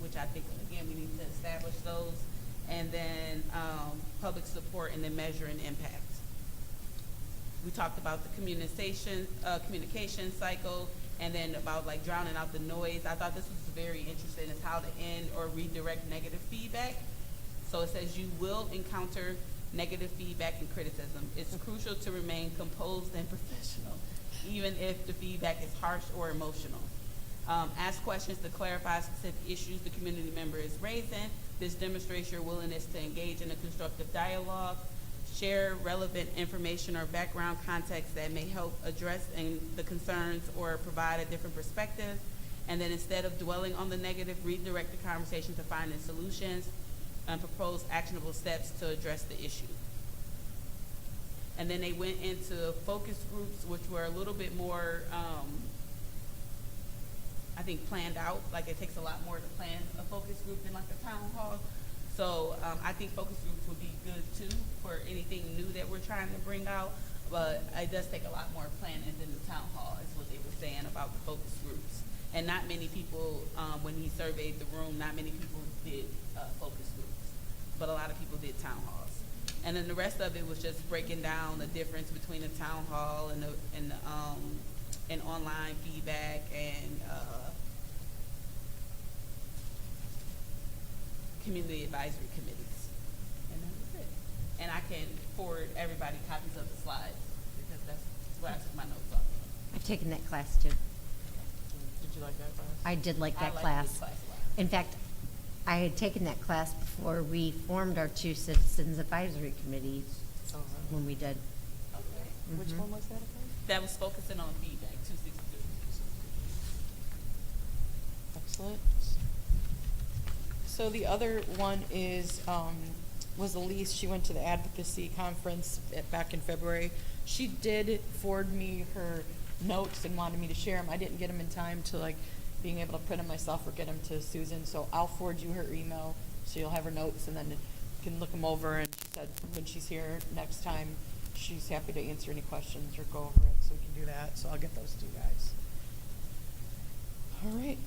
which I think, again, we need to establish those, and then public support and then measuring impact. We talked about the communication cycle, and then about like drowning out the noise. I thought this was very interesting, is how to end or redirect negative feedback. So it says you will encounter negative feedback and criticism. It's crucial to remain composed and professional, even if the feedback is harsh or emotional. Ask questions to clarify specific issues the community member is raising. This demonstrates your willingness to engage in a constructive dialogue. Share relevant information or background context that may help address the concerns or provide a different perspective. And then instead of dwelling on the negative, redirect the conversation to finding solutions and propose actionable steps to address the issue. And then they went into focus groups, which were a little bit more, I think, planned out. Like, it takes a lot more to plan a focus group than like a town hall. So I think focus groups would be good too for anything new that we're trying to bring out, but it does take a lot more planning than the town hall, is what they were saying about the focus groups. And not many people, when he surveyed the room, not many people did focus groups, but a lot of people did town halls. And then the rest of it was just breaking down the difference between the town hall and online feedback and community advisory committees. And that was it. And I can forward everybody copies of the slides, because that's where I took my notes off. I've taken that class too. Did you like that class? I did like I that liked class. this class a lot. In fact, I had taken that class before we formed our 2 citizens advisory committees Oh, when we did. Okay. Which one was that again? That was focusing on feedback, 262. Excellent. So the other one is, was Elise. She went to the advocacy conference back in February. She did forward me her notes and wanted me to share them. I didn't get them in time to like being able to print them myself or get them to Susan. So I'll forward you her email so you'll have her notes, and then you can look them over. And she said when she's here next time, she's happy to answer any questions or go over it, so we can do that. So I'll get those to you guys. All right.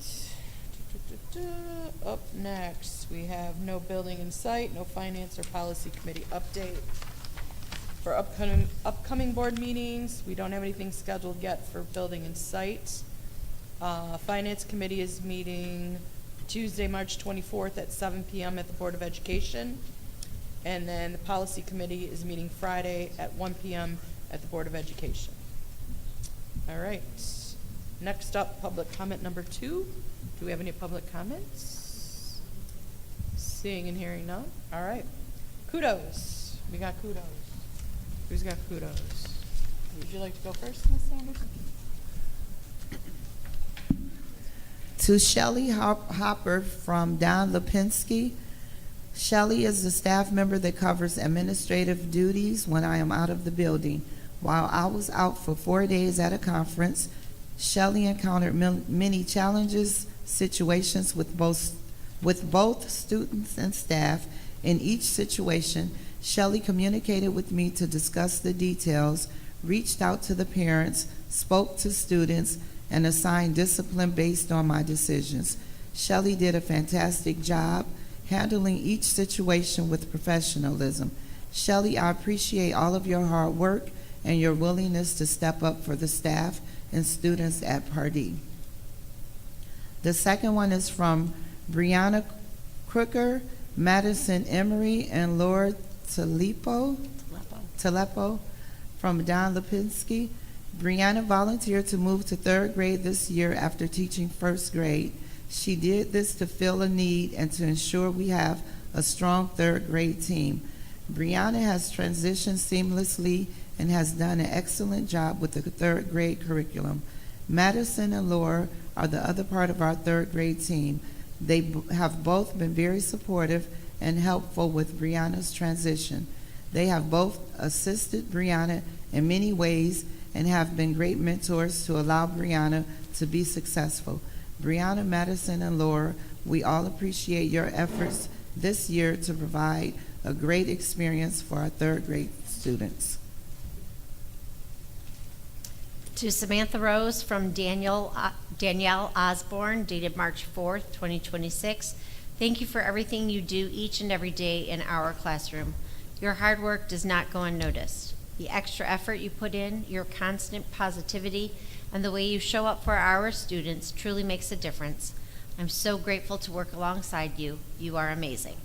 Up next, we have no building in sight, no finance or policy committee update. For upcoming board meetings, we don't have anything scheduled yet for building in sight. Finance Committee is meeting Tuesday, March 24th at 7 PM at the Board of Education. And then the Policy Committee is meeting Friday at 1 PM at the Board of Education. All right. Next up, public comment number 2. Do we have any public comments? Seeing and hearing none. All right. Kudos. We got kudos. Who's got kudos? Would you like to go first, Ms. Sanderson? To Shelley Hopper from Don Lipinski. Shelley is the staff member that covers administrative duties when I am out of the building. While I was out for 4 days at a conference, Shelley encountered many challenges, situations with both students and staff. In each situation, Shelley communicated with me to discuss the details, reached out to the parents, spoke to students, and assigned discipline based on my decisions. Shelley did a fantastic job handling each situation with professionalism. Shelley, I appreciate all of your hard work and your willingness to step up for the staff and students at Pardee. The second one is from Brianna Crooker, Madison Emery, and Laura Telepo from Don Lipinski. Brianna volunteered to move to 3rd grade this year after teaching 1st grade. She did this to fill a need and to ensure we have a strong 3rd grade team. Brianna has transitioned seamlessly and has done an excellent job with the 3rd grade curriculum. Madison and Laura are the other part of our 3rd grade team. They have both been very supportive and helpful with Brianna's transition. They have both assisted Brianna in many ways and have been great mentors to allow Brianna to be successful. Brianna, Madison, and Laura, we all appreciate your efforts this year to provide a great experience for our 3rd grade students. To Samantha Rose from Danielle Osborne, dated March 4th, 2026. Thank you for everything you do each and every day in our classroom. Your hard work does not go unnoticed. The extra effort you put in, your constant positivity, and the way you show up for our students truly makes a difference. I'm so grateful to work alongside you. You are amazing.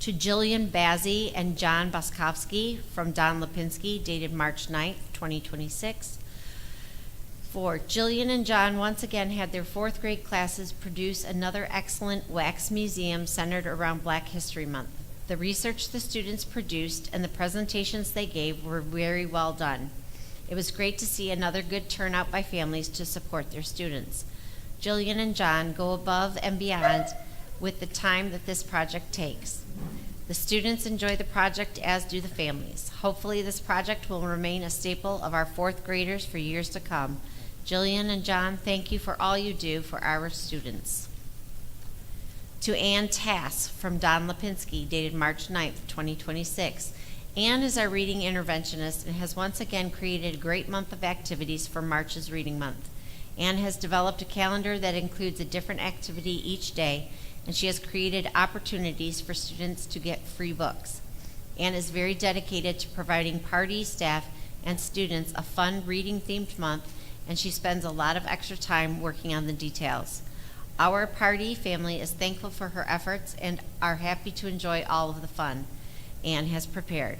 To Jillian Bazzi and John Boskowski from Don Lipinski, dated March 9th, 2026. For Jillian and John once again had their 4th grade classes produce another excellent wax museum centered around Black History Month. The research the students produced and the presentations they gave were very well done. It was great to see another good turnout by families to support their students. Jillian and John go above and beyond with the time that this project takes. The students enjoy the project, as do the families. Hopefully this project will remain a staple of our 4th graders for years to come. Jillian and John, thank you for all you do for our students. To Ann Tass from Don Lipinski, dated March 9th, 2026. Ann is our reading interventionist and has once again created a great month of activities for March's Reading Month. Ann has developed a calendar that includes a different activity each day, and she has created opportunities for students to get free books. Ann is very dedicated to providing Pardee staff and students a fun reading-themed month, and she spends a lot of extra time working on the details. Our Pardee family is thankful for her efforts and are happy to enjoy all of the fun Ann has prepared.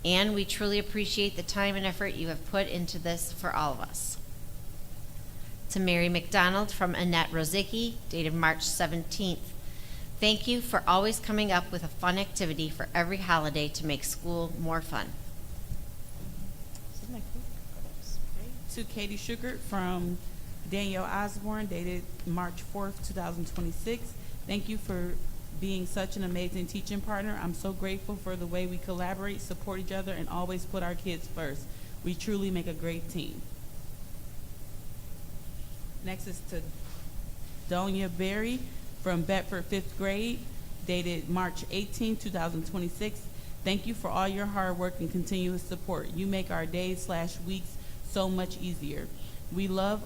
Ann, we truly appreciate the time and effort you have put into this for all of us. To Mary McDonald from Annette Rozicki, dated March 17th. Thank you for always coming up with a fun activity for every holiday to make school more fun. To Katie Schukert from Danielle Osborne, dated March 4th, 2026. Thank you for being such an amazing teaching partner. I'm so grateful for the way we collaborate, support each other, and always put our kids first. We truly make a great team. Next is to Donia Berry from Bedford 5th grade, dated March 18, 2026. Thank you for all your hard work and continuous support. You make our days/weeks so much easier. We love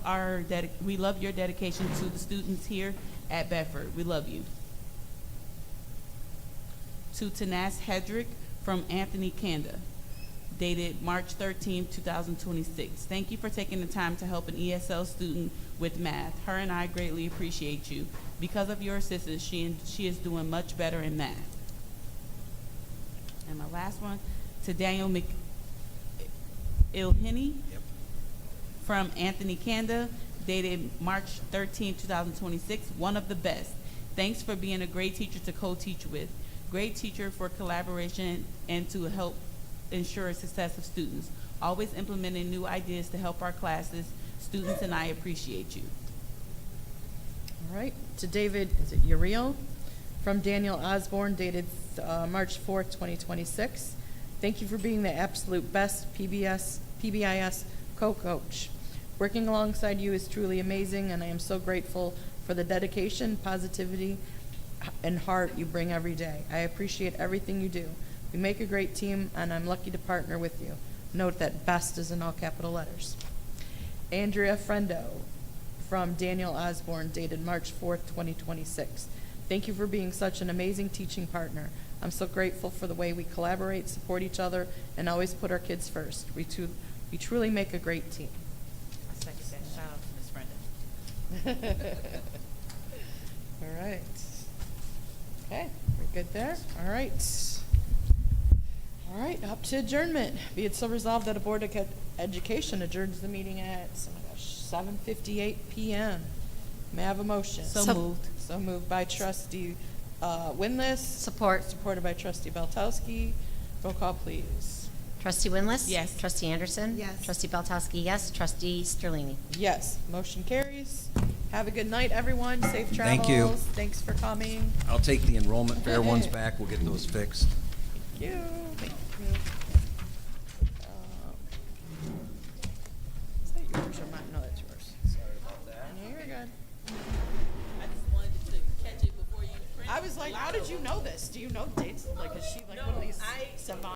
your dedication to the students here at Bedford. We love you. To Tanas Hedrick from Anthony Kanda. dated March 13, 2026. Thank you for taking the time to help an ESL student with math. Her and I greatly appreciate you. Because of your assistance, she is doing much better in math. And my last one, to Daniel McIlhenny from Anthony Kanda, dated March 13, 2026, one of the best. Thanks for being a great teacher to co-teach with. Great teacher for collaboration and to help ensure success of students. Always implementing new ideas to help our classes. Students and I appreciate you. All right, to David, is it Uriel? From Daniel Osborne, dated March 4th, 2026. Thank you for being the absolute best PBIS co-coach. Working alongside you is truly amazing, and I am so grateful for the dedication, positivity, and heart you bring every day. I appreciate everything you do. We make a great team, and I'm lucky to partner with you. Note that best is in all capital letters. Andrea Frendo, from Daniel Osborne, dated March 4th, 2026. Thank you for being such an amazing teaching partner. I'm so grateful for the way we collaborate, support each other, and always put our kids first. We truly make a great team. I second that. Shout out to Ms. Brenda. All right. Okay, we're good there. All right. All right, up to adjournment. Be it so resolved that a Board of Education adjourns the meeting at, oh my gosh, 7:58 p.m. May I have a motion? So moved. So moved by Trustee Winless. Support. Supported by Trustee Beltowski. Roll call, please. Trustee Winless? Yes. Trustee Anderson? Yes. Trustee Beltowski, yes. Trustee Sterlini? Yes, motion carries. Have a good night, everyone. Safe travels. Thank you. Thanks for coming. I'll take the enrollment fair ones back. We'll get those fixed. Thank you. Thank you. Is that yours or mine? No, that's yours. Sorry about that. No, you're good. I just wanted to catch it before you print. I was like, how did you know this? Do you know dates? Like, is she like one of these savants?